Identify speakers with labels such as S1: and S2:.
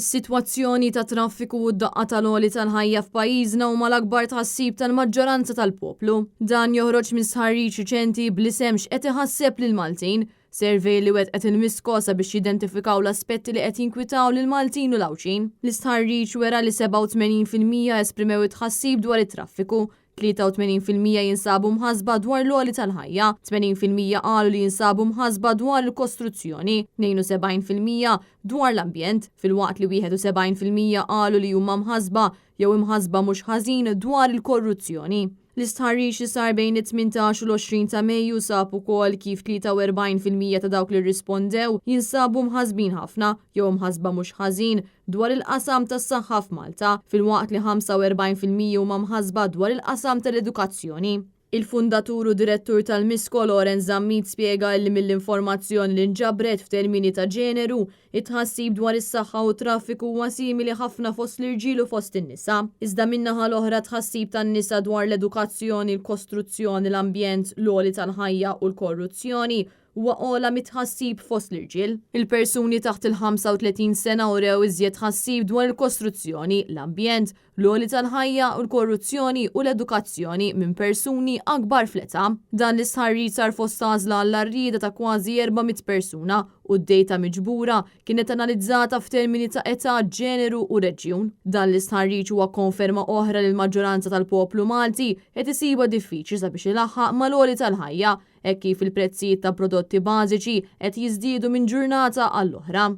S1: Is-sitwazzjoni ta' traffiku u d-daqqa tal-għoli tal-ħajja f'pajjiżna huma l-akbar tħassib tal-maġġoranza tal-poplu. Dan joħroġ minn sħarriġ riċenti bl-isem x'qed iħasseb lil Maltin, survey li wetqet il-miskosa biex jidentifikaw l-aspetti li qed jinkwitaw lil Maltin u l-Awċin. L-istħarriġ wera li 87% esprimew it-tħassib dwar it-traffiku, 83% jinsabu mħasba dwar l-għoli tal-ħajja, 80% qalu li jinsabu mħasba dwar il-kostruzzjoni, 72% dwar l-ambjent, fil-waqt li 71% qalu li huma mħasba jew imħasba mhux ħażin dwar il-korruzzjoni. L-istħarriġ sar bejn it-18 u l-20 ta' Mejju sab ukoll kif 43% ta' dawk li rrispondew jinsabu mħasbin ħafna jew mħasba mhux ħażin dwar il-qasam tas-saħħa f'Malta, fil-waqt li 45% huma mħasba dwar il-qasam tal-edukazzjoni. Il-fundatur u direttur tal-Misko Lorenz Zammit spjega li mill-informazzjoni li nġabret f'termini ta' ġeneru, it-ħassib dwar is-saħħa u traffiku huwa simili ħafna fost l-irġiel u fost in-nisa. Iżda min-naħa l-oħra tħassib tan-nisa dwar l-edukazzjoni, l-kostruzzjoni, l-ambjent, l-għoli tal-ħajja u l-korruzzjoni huwa ogħla mitħassib fost l-irġiel. Il-persuni taħt il-35 sena urew iżjed ħassib dwar il-kostruzzjoni, l-ambjent, l-għoli tal-ħajja u l-korruzzjoni u l-edukazzjoni minn persuni akbar fl-età. Dan l-istħarriġ sar fost għażla għall-arrieda ta' kważi 400 persuna u d-dejta miġbura kienet analizzata f'termini ta' età, ġeneru u reġjun. Dan l-istħarriġ huwa konferma oħra li l-maġġoranza tal-poplu Malti qed isiba diffiċli sabiex ilaħħaq mal-għoli tal-ħajja hekk kif il-prezzijiet ta' prodotti bażiċi qed jiżdiedu minn ġurnata għall-oħra.